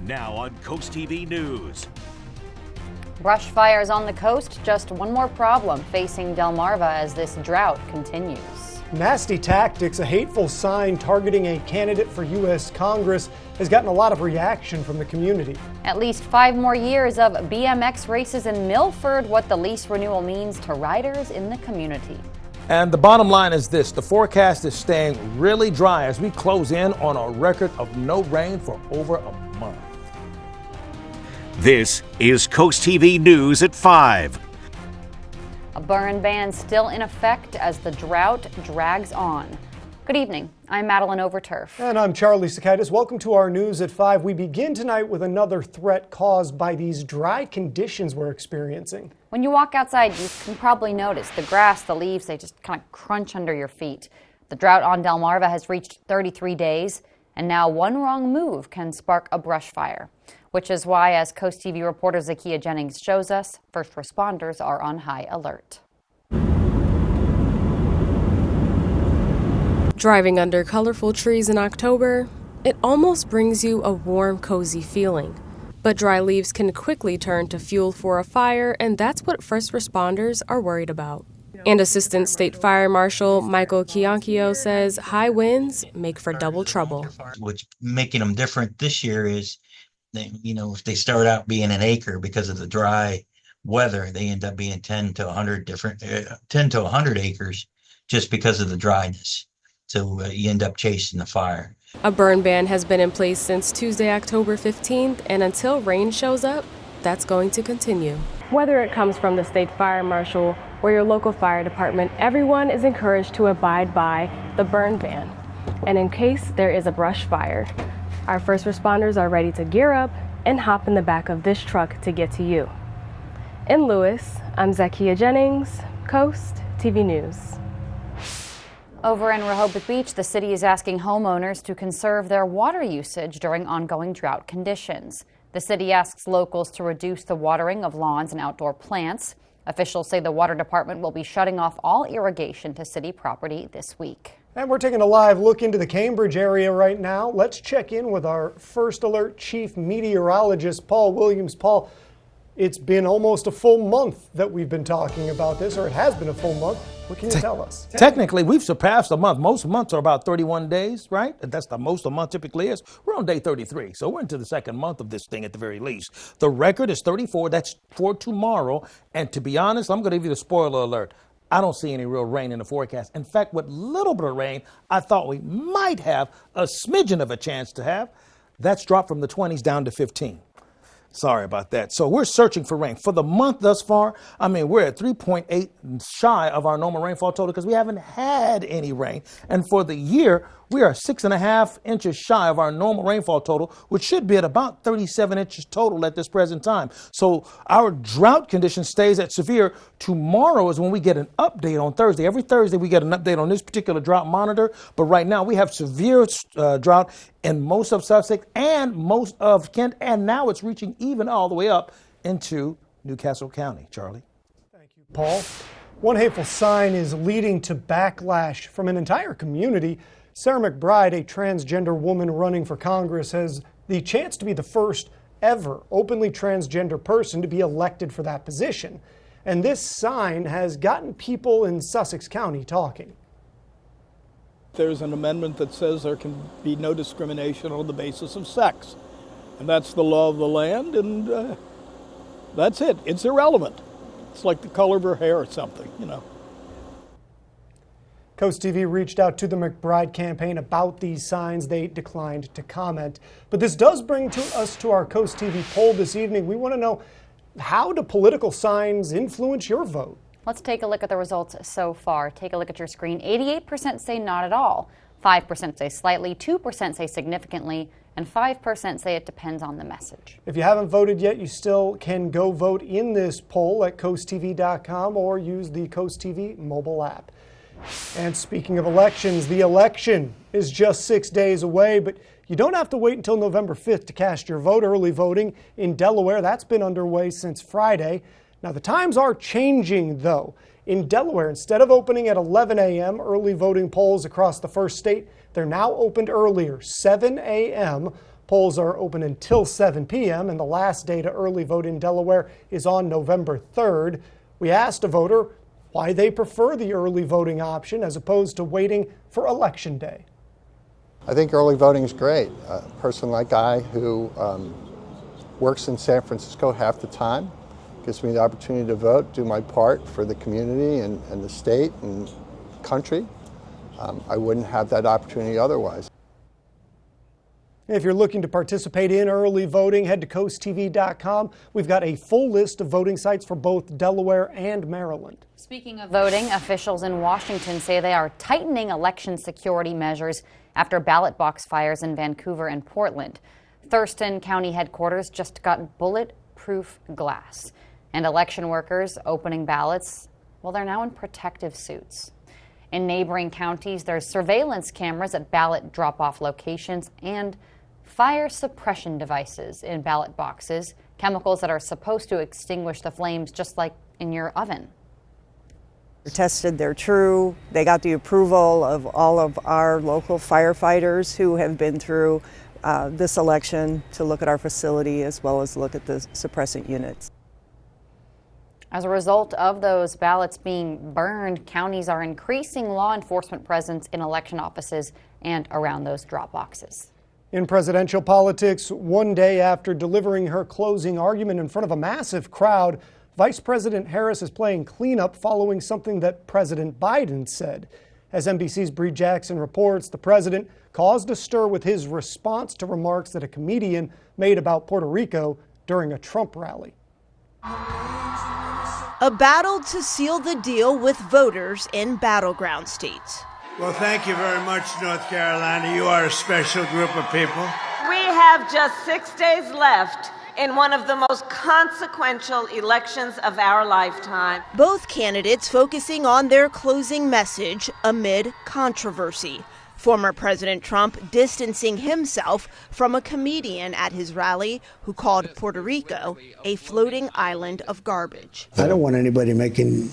Now on Coast TV News. Brush fires on the coast, just one more problem facing Delmarva as this drought continues. Nasty tactics, a hateful sign targeting a candidate for U.S. Congress, has gotten a lot of reaction from the community. At least 5 more years of BMX races in Milford, what the lease renewal means to riders in the community. And the bottom line is this: the forecast is staying really dry as we close in on a record of no rain for over a month. This is Coast TV News at 5. A burn ban still in effect as the drought drags on. Good evening. I'm Madeline Overturf. And I'm Charlie Sakaitis. Welcome to our News at 5. We begin tonight with another threat caused by these dry conditions we're experiencing. When you walk outside, you can probably notice the grass, the leaves, they just kind of crunch under your feet. The drought on Delmarva has reached 33 days, and now one wrong move can spark a brush fire, which is why, as Coast TV reporter Zakiya Jennings shows us, first responders are on high alert. Driving under colorful trees in October, it almost brings you a warm, cozy feeling. But dry leaves can quickly turn to fuel for a fire, and that's what first responders are worried about. And Assistant State Fire Marshal Michael Kianchio says high winds make for double trouble. What's making them different this year is, if they start out being an acre because of the dry weather, they end up being 10 to 100 acres just because of the dryness. So you end up chasing the fire. A burn ban has been in place since Tuesday, October 15th, and until rain shows up, that's going to continue. Whether it comes from the state fire marshal or your local fire department, everyone is encouraged to abide by the burn ban. And in case there is a brush fire, our first responders are ready to gear up and hop in the back of this truck to get to you. In Lewis, I'm Zakiya Jennings, Coast TV News. Over in Rehoboth Beach, the city is asking homeowners to conserve their water usage during ongoing drought conditions. The city asks locals to reduce the watering of lawns and outdoor plants. Officials say the water department will be shutting off all irrigation to city property this week. And we're taking a live look into the Cambridge area right now. Let's check in with our First Alert Chief Meteorologist, Paul Williams. Paul, it's been almost a full month that we've been talking about this, or it has been a full month. What can you tell us? Technically, we've surpassed a month. Most months are about 31 days, right? That's the most a month typically is. We're on day 33, so we're into the second month of this thing at the very least. The record is 34. That's for tomorrow. And to be honest, I'm going to give you the spoiler alert. I don't see any real rain in the forecast. In fact, with little bit of rain, I thought we might have a smidgen of a chance to have. That's dropped from the 20s down to 15. Sorry about that. So we're searching for rain. For the month thus far, we're at 3.8 shy of our normal rainfall total because we haven't had any rain. And for the year, we are 6.5 inches shy of our normal rainfall total, which should be at about 37 inches total at this present time. So our drought condition stays at severe. Tomorrow is when we get an update on Thursday. Every Thursday we get an update on this particular drought monitor. But right now we have severe drought in most of Sussex and most of Kent. And now it's reaching even all the way up into Newcastle County. Charlie. Thank you, Paul. One hateful sign is leading to backlash from an entire community. Sarah McBride, a transgender woman running for Congress, has the chance to be the first ever openly transgender person to be elected for that position. And this sign has gotten people in Sussex County talking. There's an amendment that says there can be no discrimination on the basis of sex. And that's the law of the land, and that's it. It's irrelevant. It's like the color of her hair or something, Coast TV reached out to the McBride campaign about these signs. They declined to comment. But this does bring us to our Coast TV poll this evening. We want to know, how do political signs influence your vote? Let's take a look at the results so far. Take a look at your screen. 88% say not at all. 5% say slightly. 2% say significantly. And 5% say it depends on the message. If you haven't voted yet, you still can go vote in this poll at coasttv.com or use the Coast TV mobile app. And speaking of elections, the election is just 6 days away, but you don't have to wait until November 5th to cast your vote. Early voting in Delaware, that's been underway since Friday. Now, the times are changing, though. In Delaware, instead of opening at 11 a.m., early voting polls across the first state, they're now opened earlier, 7 a.m. Polls are open until 7 p.m. and the last day to early vote in Delaware is on November 3rd. We asked a voter why they prefer the early voting option as opposed to waiting for Election Day. I think early voting is great. A person like I who works in San Francisco half the time gives me the opportunity to vote, do my part for the community and the state and country. I wouldn't have that opportunity otherwise. If you're looking to participate in early voting, head to CoastTV.com. We've got a full list of voting sites for both Delaware and Maryland. Speaking of voting, officials in Washington say they are tightening election security measures after ballot box fires in Vancouver and Portland. Thurston County headquarters just got bulletproof glass. And election workers opening ballots, well, they're now in protective suits. In neighboring counties, there's surveillance cameras at ballot drop-off locations and fire suppression devices in ballot boxes, chemicals that are supposed to extinguish the flames just like in your oven. They're tested, they're true. They got the approval of all of our local firefighters who have been through this election to look at our facility as well as look at the suppressant units. As a result of those ballots being burned, counties are increasing law enforcement presence in election offices and around those drop boxes. In presidential politics, one day after delivering her closing argument in front of a massive crowd, Vice President Harris is playing cleanup following something that President Biden said. As NBC's Bree Jackson reports, the president caused a stir with his response to remarks that a comedian made about Puerto Rico during a Trump rally. A battle to seal the deal with voters in battleground states. Well, thank you very much, North Carolina. You are a special group of people. We have just 6 days left in one of the most consequential elections of our lifetime. Both candidates focusing on their closing message amid controversy. Former President Trump distancing himself from a comedian at his rally who called Puerto Rico a floating island of garbage. I don't want anybody making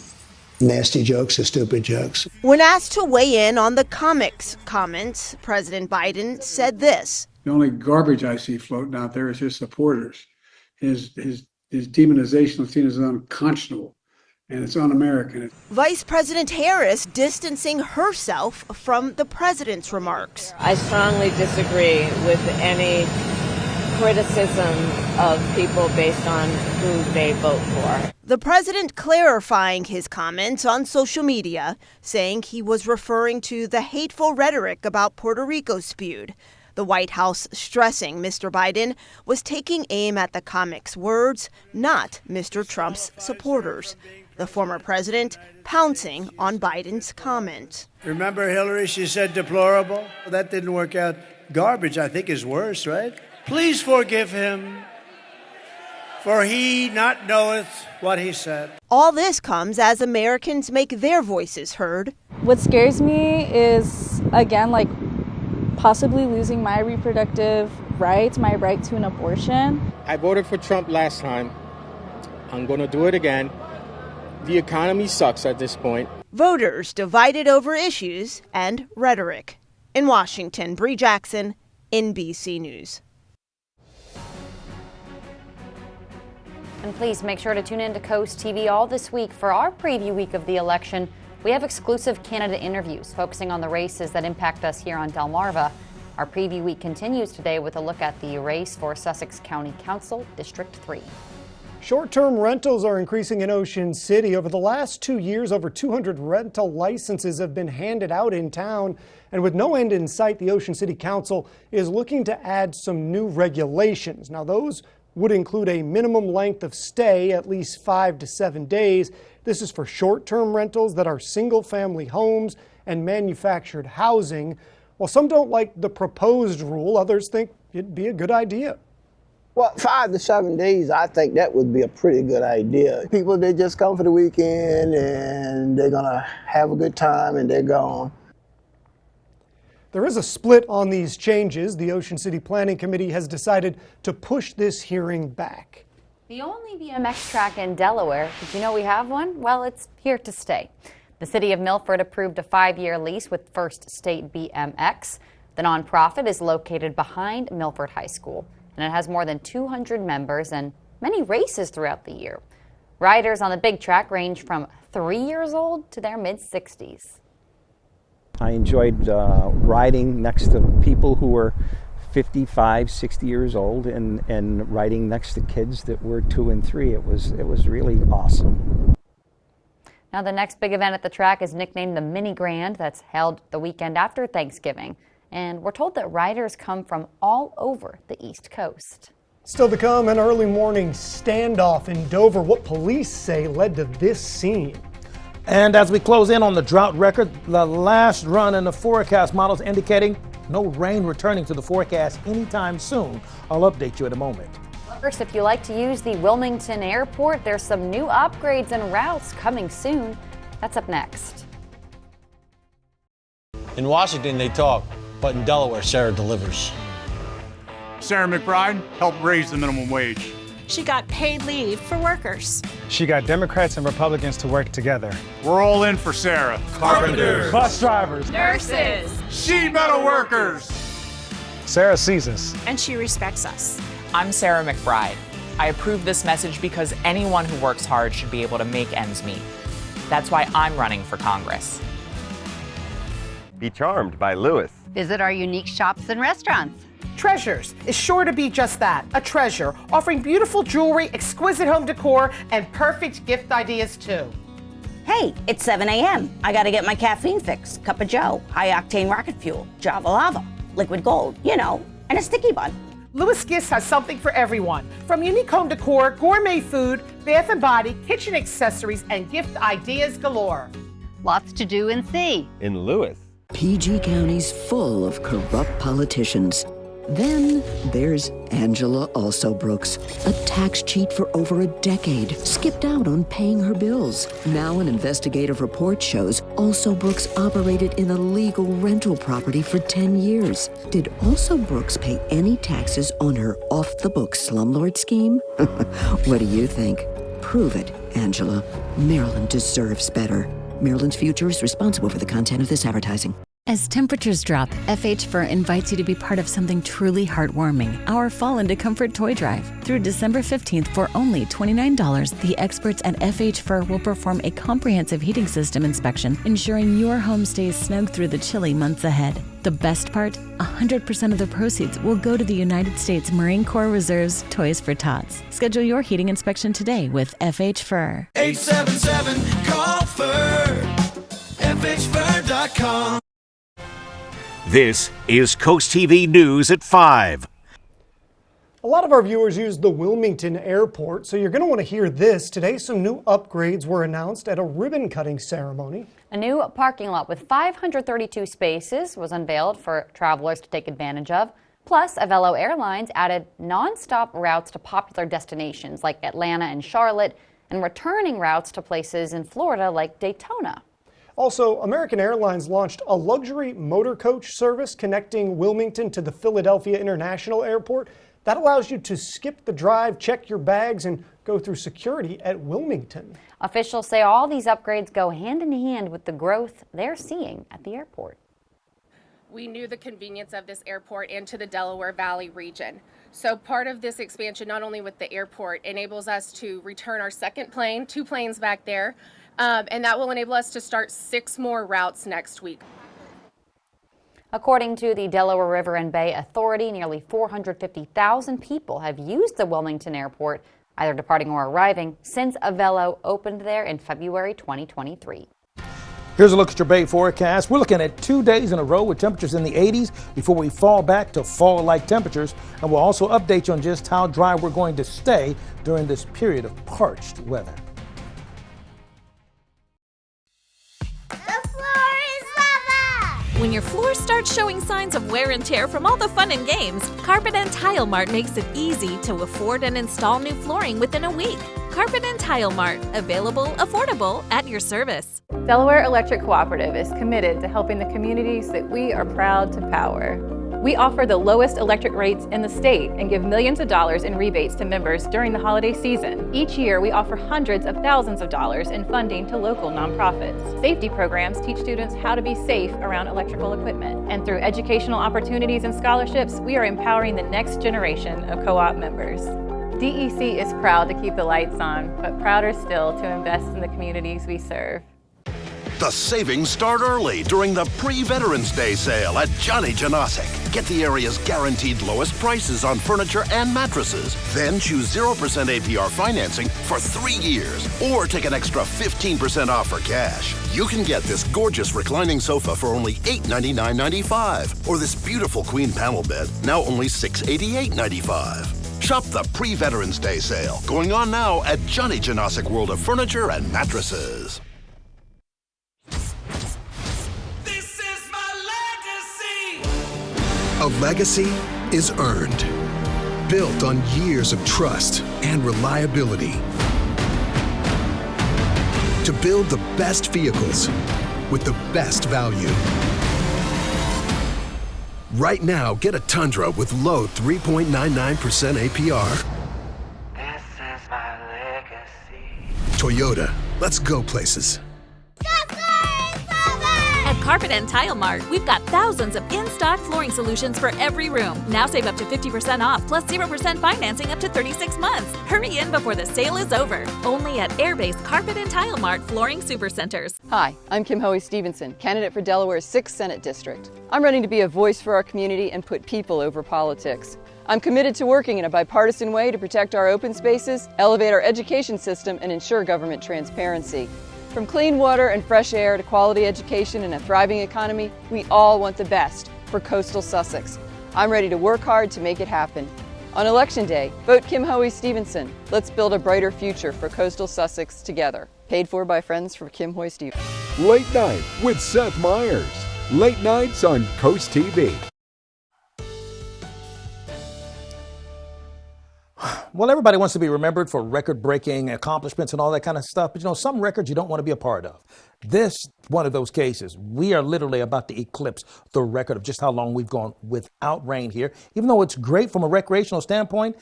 nasty jokes or stupid jokes. When asked to weigh in on the comics comments, President Biden said this. The only garbage I see floating out there is his supporters. His demonization of Tina is unconscionable, and it's un-American. Vice President Harris distancing herself from the president's remarks. I strongly disagree with any criticism of people based on who they vote for. The president clarifying his comments on social media, saying he was referring to the hateful rhetoric about Puerto Rico spewed. The White House stressing Mr. Biden was taking aim at the comic's words, not Mr. Trump's supporters. The former president pouncing on Biden's comment. Remember Hillary? She said deplorable. That didn't work out. Garbage, I think, is worse, right? Please forgive him, for he not knoweth what he said. All this comes as Americans make their voices heard. What scares me is, again, possibly losing my reproductive rights, my right to an abortion. I voted for Trump last time. I'm going to do it again. The economy sucks at this point. Voters divided over issues and rhetoric. In Washington, Bree Jackson, NBC News. And please make sure to tune in to Coast TV all this week for our preview week of the election. We have exclusive candidate interviews focusing on the races that impact us here on Delmarva. Our preview week continues today with a look at the race for Sussex County Council, District 3. Short-term rentals are increasing in Ocean City. Over the last 2 years, over 200 rental licenses have been handed out in town. And with no end in sight, the Ocean City Council is looking to add some new regulations. Now, those would include a minimum length of stay, at least 5 to 7 days. This is for short-term rentals that are single-family homes and manufactured housing. While some don't like the proposed rule, others think it'd be a good idea. Well, 5 to 7 days, I think that would be a pretty good idea. People, they just come for the weekend and they're gonna have a good time and they're gone. There is a split on these changes. The Ocean City Planning Committee has decided to push this hearing back. The only BMX track in Delaware. Did you know we have one? Well, it's here to stay. The city of Milford approved a 5-year lease with First State BMX. The nonprofit is located behind Milford High School, and it has more than 200 members and many races throughout the year. Riders on the big track range from 3 years old to their mid-60s. I enjoyed riding next to people who were 55, 60 years old and riding next to kids that were 2 and 3. It was really awesome. Now, the next big event at the track is nicknamed the Mini Grand. That's held the weekend after Thanksgiving. And we're told that riders come from all over the East Coast. Still to come, an early morning standoff in Dover. What police say led to this scene. And as we close in on the drought record, the last run in the forecast models indicating no rain returning to the forecast anytime soon. I'll update you in a moment. First, if you like to use the Wilmington Airport, there's some new upgrades and routes coming soon. That's up next. In Washington, they talk, but in Delaware, Sarah delivers. Sarah McBride helped raise the minimum wage. She got paid leave for workers. She got Democrats and Republicans to work together. We're all in for Sarah. Carpenters, bus drivers, nurses, sheet metal workers. Sarah sees us. And she respects us. I'm Sarah McBride. I approve this message because anyone who works hard should be able to make ends meet. That's why I'm running for Congress. Be charmed by Lewis. Visit our unique shops and restaurants. Treasures is sure to be just that, a treasure, offering beautiful jewelry, exquisite home decor, and perfect gift ideas too. Hey, it's 7 a.m. I gotta get my caffeine fix. Cup of joe, high octane rocket fuel, Java lava, liquid gold, and a sticky bun. Lewis Gifts has something for everyone, from unique home decor, gourmet food, bath and body, kitchen accessories, and gift ideas galore. Lots to do and see. In Lewis. PG County's full of corrupt politicians. Then there's Angela Also Brooks, a tax cheat for over a decade, skipped out on paying her bills. Now an investigative report shows Also Brooks operated in a legal rental property for 10 years. Did Also Brooks pay any taxes on her off-the-books slumlord scheme? What do you think? Prove it, Angela. Maryland deserves better. Maryland's Future is responsible for the content of this advertising. As temperatures drop, FH Fur invites you to be part of something truly heartwarming, our Fall into Comfort toy drive. Through December 15th for only $29, the experts at FH Fur will perform a comprehensive heating system inspection, ensuring your home stays snug through the chilly months ahead. The best part? 100% of the proceeds will go to the United States Marine Corps Reserve's Toys for Tots. Schedule your heating inspection today with FH Fur. 877-CALL-FUR. FHFur.com. This is Coast TV News at 5. A lot of our viewers use the Wilmington Airport, so you're going to want to hear this. Today, some new upgrades were announced at a ribbon-cutting ceremony. A new parking lot with 532 spaces was unveiled for travelers to take advantage of. Plus, Avelo Airlines added non-stop routes to popular destinations like Atlanta and Charlotte, and returning routes to places in Florida like Daytona. Also, American Airlines launched a luxury motor coach service connecting Wilmington to the Philadelphia International Airport. That allows you to skip the drive, check your bags, and go through security at Wilmington. Officials say all these upgrades go hand in hand with the growth they're seeing at the airport. We knew the convenience of this airport into the Delaware Valley region. So part of this expansion, not only with the airport, enables us to return our second plane, 2 planes back there, and that will enable us to start 6 more routes next week. According to the Delaware River and Bay Authority, nearly 450,000 people have used the Wilmington Airport, either departing or arriving, since Avelo opened there in February 2023. Here's a look at your Bay forecast. We're looking at 2 days in a row with temperatures in the 80s before we fall back to fall-like temperatures. And we'll also update you on just how dry we're going to stay during this period of parched weather. When your floor starts showing signs of wear and tear from all the fun and games, Carpet and Tile Mart makes it easy to afford and install new flooring within a week. Carpet and Tile Mart, available, affordable, at your service. Delaware Electric Cooperative is committed to helping the communities that we are proud to power. We offer the lowest electric rates in the state and give millions of dollars in rebates to members during the holiday season. Each year, we offer hundreds of thousands of dollars in funding to local nonprofits. Safety programs teach students how to be safe around electrical equipment. And through educational opportunities and scholarships, we are empowering the next generation of co-op members. DEC is proud to keep the lights on, but prouder still to invest in the communities we serve. The savings start early during the pre-Veterans Day sale at Johnny Janosic. Get the area's guaranteed lowest prices on furniture and mattresses. Then choose 0% APR financing for 3 years or take an extra 15% off for cash. You can get this gorgeous reclining sofa for only $899.95 or this beautiful queen panel bed, now only $688.95. Shop the pre-Veterans Day sale going on now at Johnny Janosic World of Furniture and Mattresses. A legacy is earned, built on years of trust and reliability. To build the best vehicles with the best value. Right now, get a Tundra with low 3.99% APR. This is my legacy. Toyota, let's go places. At Carpet and Tile Mart, we've got thousands of in-stock flooring solutions for every room. Now save up to 50% off, plus 0% financing up to 36 months. Hurry in before the sale is over. Only at Airbase Carpet and Tile Mart Flooring Supercenters. Hi, I'm Kim Hoey Stevenson, candidate for Delaware's 6th Senate District. I'm running to be a voice for our community and put people over politics. I'm committed to working in a bipartisan way to protect our open spaces, elevate our education system, and ensure government transparency. From clean water and fresh air to quality education and a thriving economy, we all want the best for coastal Sussex. I'm ready to work hard to make it happen. On Election Day, vote Kim Hoey Stevenson. Let's build a brighter future for coastal Sussex together. Paid for by friends for Kim Hoey Stevenson. Late Night with Seth Meyers. Late nights on Coast TV. Well, everybody wants to be remembered for record-breaking accomplishments and all that kind of stuff. But, some records you don't want to be a part of. This, one of those cases. We are literally about to eclipse the record of just how long we've gone without rain here. Even though it's great from a recreational standpoint,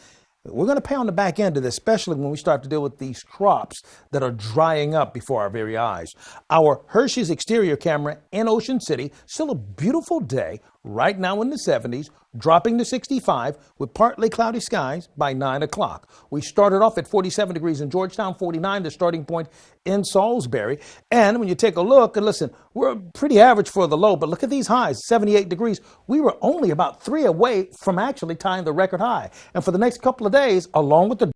we're going to pay on the back end of this, especially when we start to deal with these crops that are drying up before our very eyes. Our Hershey's exterior camera in Ocean City, still a beautiful day, right now in the 70s, dropping to 65 with partly cloudy skies by 9 o'clock. We started off at 47 degrees in Georgetown, 49 the starting point in Salisbury. And when you take a look, and listen, we're pretty average for the low, but look at these highs, 78 degrees. We were only about 3 away from actually tying the record high. And for the next couple of days, along with the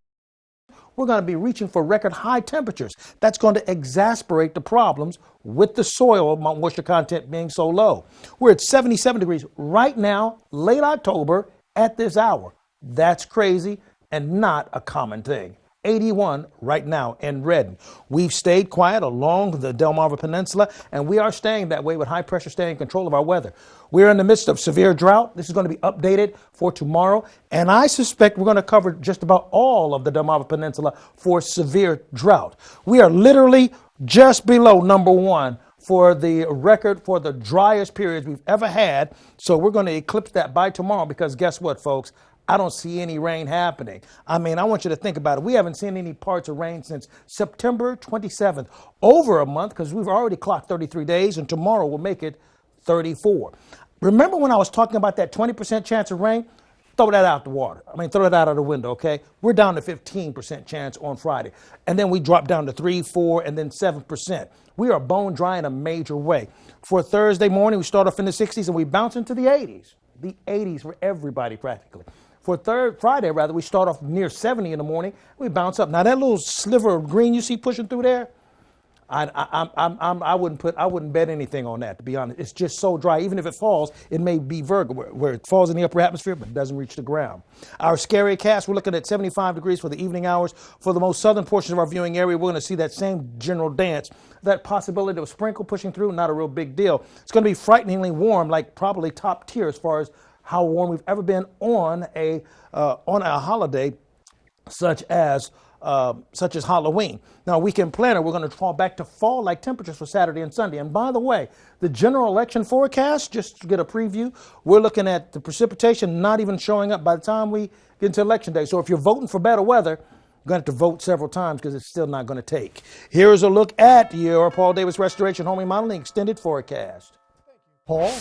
we're going to be reaching for record high temperatures. That's going to exacerbate the problems with the soil moisture content being so low. We're at 77 degrees right now, late October at this hour. That's crazy and not a common thing. 81 right now in Redden. We've stayed quiet along the Delmarva Peninsula, and we are staying that way with high pressure staying in control of our weather. We're in the midst of severe drought. This is going to be updated for tomorrow, and I suspect we're going to cover just about all of the Delmarva Peninsula for severe drought. We are literally just below number 1 for the record for the driest periods we've ever had, so we're going to eclipse that by tomorrow because guess what, folks? I don't see any rain happening. I mean, I want you to think about it. We haven't seen any parts of rain since September 27th, over a month, because we've already clocked 33 days, and tomorrow will make it 34. Remember when I was talking about that 20% chance of rain? Throw that out the water. Throw that out of the window, okay? We're down to 15% chance on Friday. And then we drop down to 3, 4, and then 7%. We are bone dry in a major way. For Thursday morning, we start off in the 60s, and we bounce into the 80s. The 80s for everybody practically. For Friday, we start off near 70 in the morning. We bounce up. Now that little sliver of green you see pushing through there, I wouldn't bet anything on that, to be honest. It's just so dry. Even if it falls, it may be Virgo, where it falls in the upper atmosphere, but it doesn't reach the ground. Our scary cast, we're looking at 75 degrees for the evening hours. For the most southern portions of our viewing area, we're going to see that same general dance. That possibility of a sprinkle pushing through, not a real big deal. It's going to be frighteningly warm, like probably top tier as far as how warm we've ever been on a holiday such as such as Halloween. Now, weekend planner, we're going to fall back to fall-like temperatures for Saturday and Sunday. And by the way, the general election forecast, just to get a preview, we're looking at the precipitation not even showing up by the time we get into Election Day. So if you're voting for better weather, you're going to have to vote several times because it's still not going to take. Here's a look at your Paul Davis Restoration Home Remodeling Extended Forecast. Paul?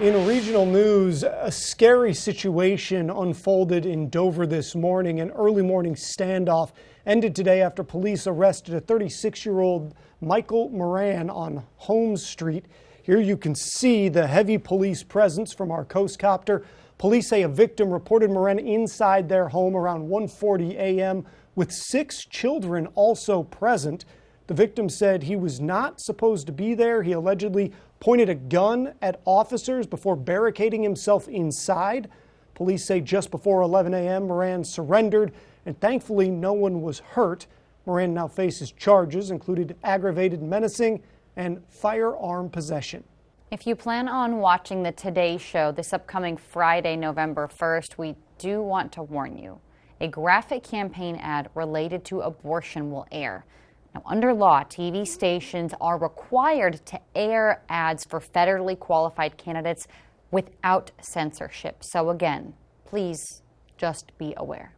In regional news, a scary situation unfolded in Dover this morning. An early morning standoff ended today after police arrested a 36-year-old Michael Moran on Holmes Street. Here you can see the heavy police presence from our Coast Copter. Police say a victim reported Moran inside their home around 1:40 a.m. with 6 children also present. The victim said he was not supposed to be there. He allegedly pointed a gun at officers before barricading himself inside. Police say just before 11 a.m. Moran surrendered, and thankfully no one was hurt. Moran now faces charges including aggravated menacing and firearm possession. If you plan on watching the Today Show this upcoming Friday, November 1st, we do want to warn you. A graphic campaign ad related to abortion will air. Now, under law, TV stations are required to air ads for federally qualified candidates without censorship. So again, please just be aware.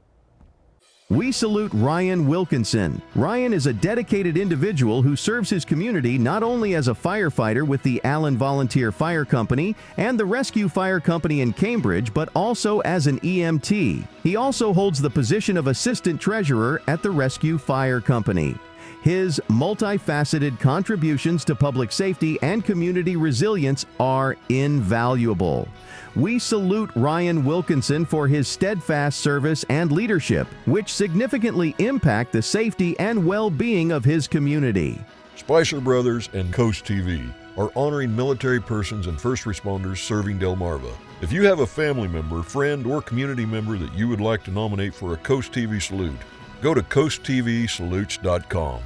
We salute Ryan Wilkinson. Ryan is a dedicated individual who serves his community not only as a firefighter with the Allen Volunteer Fire Company and the Rescue Fire Company in Cambridge, but also as an EMT. He also holds the position of Assistant Treasurer at the Rescue Fire Company. His multifaceted contributions to public safety and community resilience are invaluable. We salute Ryan Wilkinson for his steadfast service and leadership, which significantly impact the safety and well-being of his community. Spicer Brothers and Coast TV are honoring military persons and first responders serving Delmarva. If you have a family member, friend, or community member that you would like to nominate for a Coast TV salute, go to coasttvsalutes.com.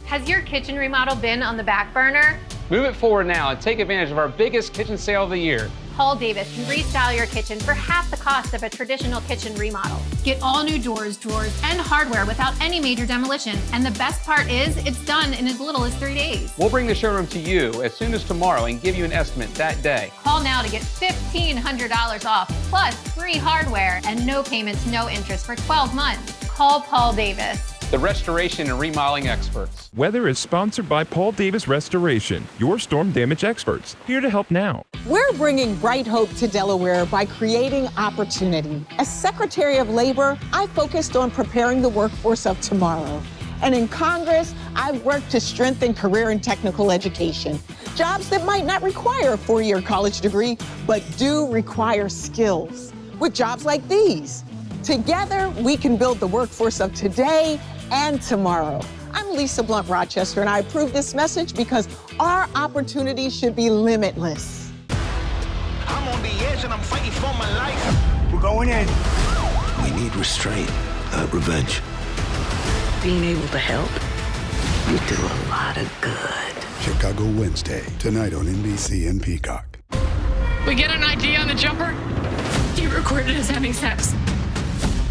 Has your kitchen remodel been on the back burner? Move it forward now and take advantage of our biggest kitchen sale of the year. Paul Davis can restyle your kitchen for half the cost of a traditional kitchen remodel. Get all new doors, drawers, and hardware without any major demolition. And the best part is, it's done in as little as 3 days. We'll bring the showroom to you as soon as tomorrow and give you an estimate that day. Call now to get $1,500 off, plus free hardware and no payments, no interest for 12 months. Call Paul Davis. The restoration and remodeling experts. Weather is sponsored by Paul Davis Restoration, your storm damage experts, here to help now. We're bringing bright hope to Delaware by creating opportunity. As Secretary of Labor, I focused on preparing the workforce of tomorrow. And in Congress, I've worked to strengthen career and technical education. Jobs that might not require a 4-year college degree, but do require skills. With jobs like these. Together, we can build the workforce of today and tomorrow. I'm Lisa Blunt Rochester, and I approve this message because our opportunities should be limitless. I'm on the edge and I'm fighting for my life. We're going in. We need restraint, not revenge. Being able to help, you do a lot of good. Chicago Wednesday, tonight on NBC and Peacock. We get an ID on the jumper? He recorded us having sex.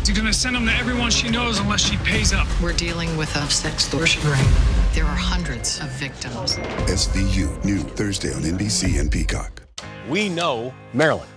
She's gonna send them to everyone she knows unless she pays up. We're dealing with a sextortion ring. There are hundreds of victims. SVU, new Thursday on NBC and Peacock. We know Maryland.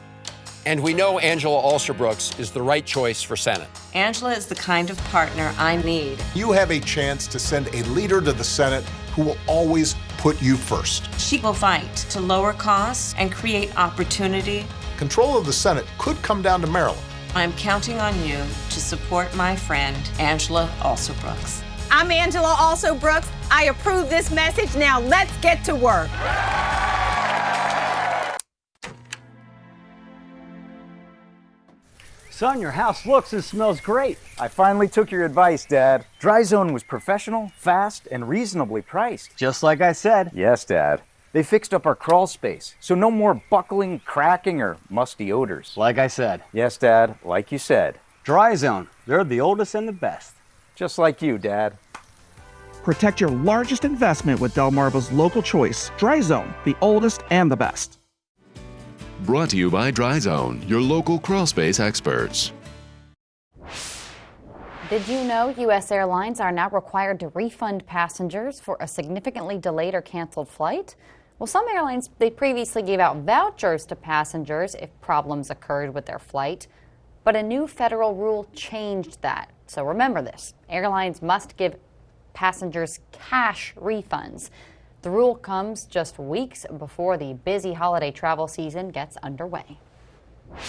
And we know Angela Alsobrooks is the right choice for Senate. Angela is the kind of partner I need. You have a chance to send a leader to the Senate who will always put you first. She will fight to lower costs and create opportunity. Control of the Senate could come down to Maryland. I'm counting on you to support my friend, Angela Alsobrooks. I'm Angela Alsobrooks. I approve this message. Now let's get to work. Son, your house looks and smells great. I finally took your advice, Dad. Dry Zone was professional, fast, and reasonably priced. Just like I said. Yes, Dad. They fixed up our crawl space, so no more buckling, cracking, or musty odors. Like I said. Yes, Dad, like you said. Dry Zone, they're the oldest and the best. Just like you, Dad. Protect your largest investment with Delmarva's local choice, Dry Zone, the oldest and the best. Brought to you by Dry Zone, your local crawl space experts. Did you know U.S. airlines are now required to refund passengers for a significantly delayed or canceled flight? Well, some airlines, they previously gave out vouchers to passengers if problems occurred with their flight, but a new federal rule changed that. So remember this, airlines must give passengers cash refunds. The rule comes just weeks before the busy holiday travel season gets underway.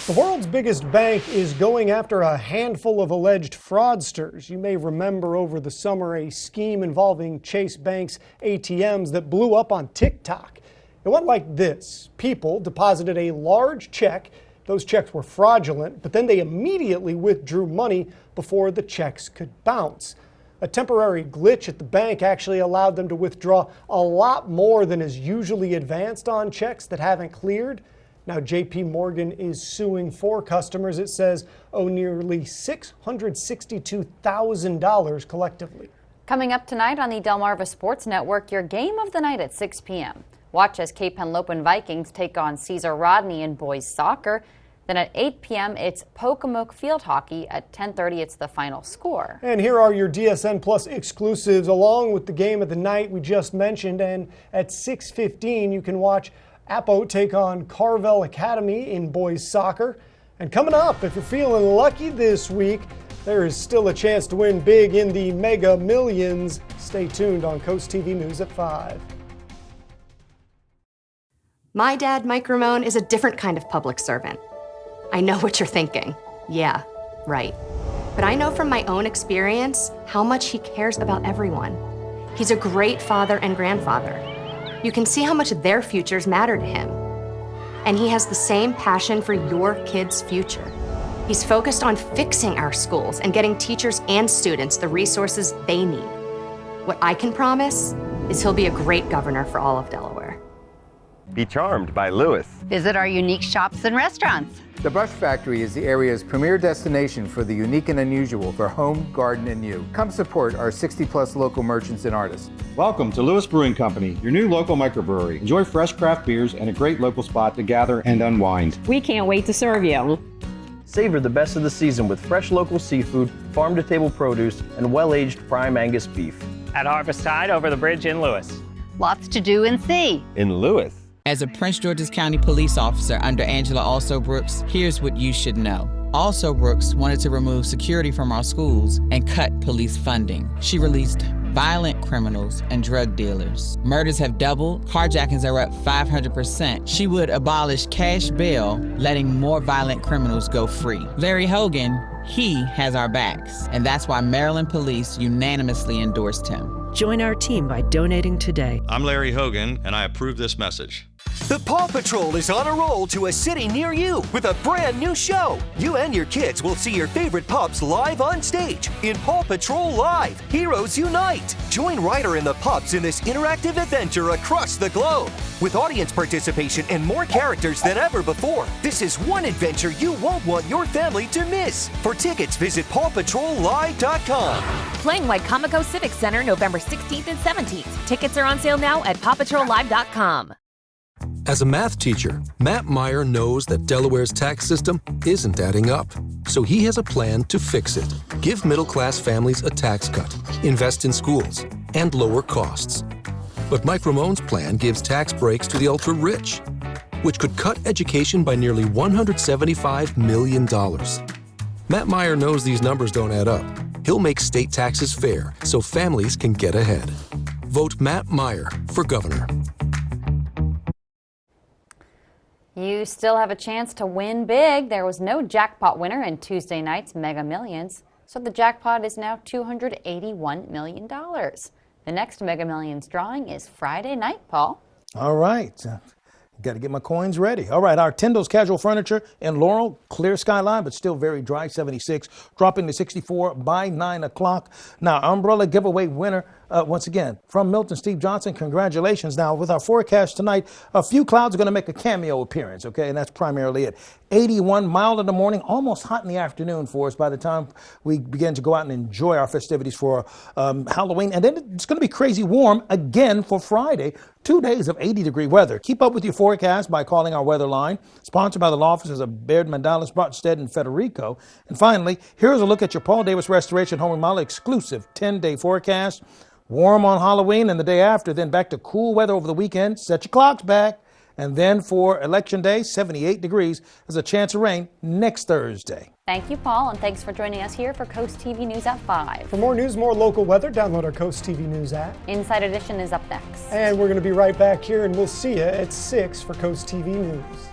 The world's biggest bank is going after a handful of alleged fraudsters. You may remember over the summer a scheme involving Chase Bank's ATMs that blew up on TikTok. It went like this. People deposited a large check. Those checks were fraudulent, but then they immediately withdrew money before the checks could bounce. A temporary glitch at the bank actually allowed them to withdraw a lot more than is usually advanced on checks that haven't cleared. Now, J.P. Morgan is suing four customers it says owe nearly $662,000 collectively. Coming up tonight on the Delmarva Sports Network, your game of the night at 6 p.m. Watch as Cape Henlopen Vikings take on Cesar Rodney in boys soccer. Then at 8 p.m., it's Pocomoke Field Hockey. At 10:30, it's the final score. And here are your DSN Plus exclusives along with the game of the night we just mentioned. And at 6:15, you can watch Apo take on Carvel Academy in boys soccer. And coming up, if you're feeling lucky this week, there is still a chance to win big in the Mega Millions. Stay tuned on Coast TV News at 5. My dad, Mike Ramone, is a different kind of public servant. I know what you're thinking. Yeah, right. But I know from my own experience how much he cares about everyone. He's a great father and grandfather. You can see how much their futures matter to him. And he has the same passion for your kids' future. He's focused on fixing our schools and getting teachers and students the resources they need. What I can promise is he'll be a great governor for all of Delaware. Be charmed by Lewis. Visit our unique shops and restaurants. The Brush Factory is the area's premier destination for the unique and unusual for home, garden, and you. Come support our 60-plus local merchants and artists. Welcome to Lewis Brewing Company, your new local microbrewery. Enjoy fresh craft beers and a great local spot to gather and unwind. We can't wait to serve you. Savor the best of the season with fresh local seafood, farm-to-table produce, and well-aged prime Angus beef. At Harvest Tide over the bridge in Lewis. Lots to do and see. In Lewis. As a Prince George's County police officer under Angela Also-Brooks, here's what you should know. Also-Brooks wanted to remove security from our schools and cut police funding. She released violent criminals and drug dealers. Murders have doubled, carjackings are up 500%. She would abolish cash bail, letting more violent criminals go free. Larry Hogan, he has our backs, and that's why Maryland police unanimously endorsed him. Join our team by donating today. I'm Larry Hogan, and I approve this message. The Paw Patrol is on a roll to a city near you with a brand new show. You and your kids will see your favorite pups live on stage in Paw Patrol Live, Heroes Unite. Join Ryder and the pups in this interactive adventure across the globe. With audience participation and more characters than ever before, this is one adventure you won't want your family to miss. For tickets, visit PawPatrolLive.com. Playing White Comico Civic Center November 16th and 17th. Tickets are on sale now at PawPatrolLive.com. As a math teacher, Matt Meyer knows that Delaware's tax system isn't adding up. So he has a plan to fix it. Give middle-class families a tax cut, invest in schools, and lower costs. But Mike Ramone's plan gives tax breaks to the ultra-rich, which could cut education by nearly $175 million. Matt Meyer knows these numbers don't add up. He'll make state taxes fair so families can get ahead. Vote Matt Meyer for governor. You still have a chance to win big. There was no jackpot winner in Tuesday night's Mega Millions, so the jackpot is now $281 million. The next Mega Millions drawing is Friday night, Paul. All right. Got to get my coins ready. All right, our Tendo's Casual Furniture in Laurel, clear skyline, but still very dry, 76, dropping to 64 by 9 o'clock. Now, umbrella giveaway winner, once again, from Milton, Steve Johnson. Congratulations. Now, with our forecast tonight, a few clouds are going to make a cameo appearance, okay, and that's primarily it. 81, mild in the morning, almost hot in the afternoon for us by the time we begin to go out and enjoy our festivities for Halloween. And then it's going to be crazy warm again for Friday. 2 days of 80-degree weather. Keep up with your forecast by calling our weather line, sponsored by the law offices of Baird, Mandalis, Brotstead, and Federico. And finally, here's a look at your Paul Davis Restoration Home Remodel exclusive 10-day forecast. Warm on Halloween and the day after, then back to cool weather over the weekend. Set your clocks back. And then for Election Day, 78 degrees. There's a chance of rain next Thursday. Thank you, Paul, and thanks for joining us here for Coast TV News at 5. For more news, more local weather, download our Coast TV News app. Inside Edition is up next. And we're going to be right back here, and we'll see you at 6 for Coast TV News.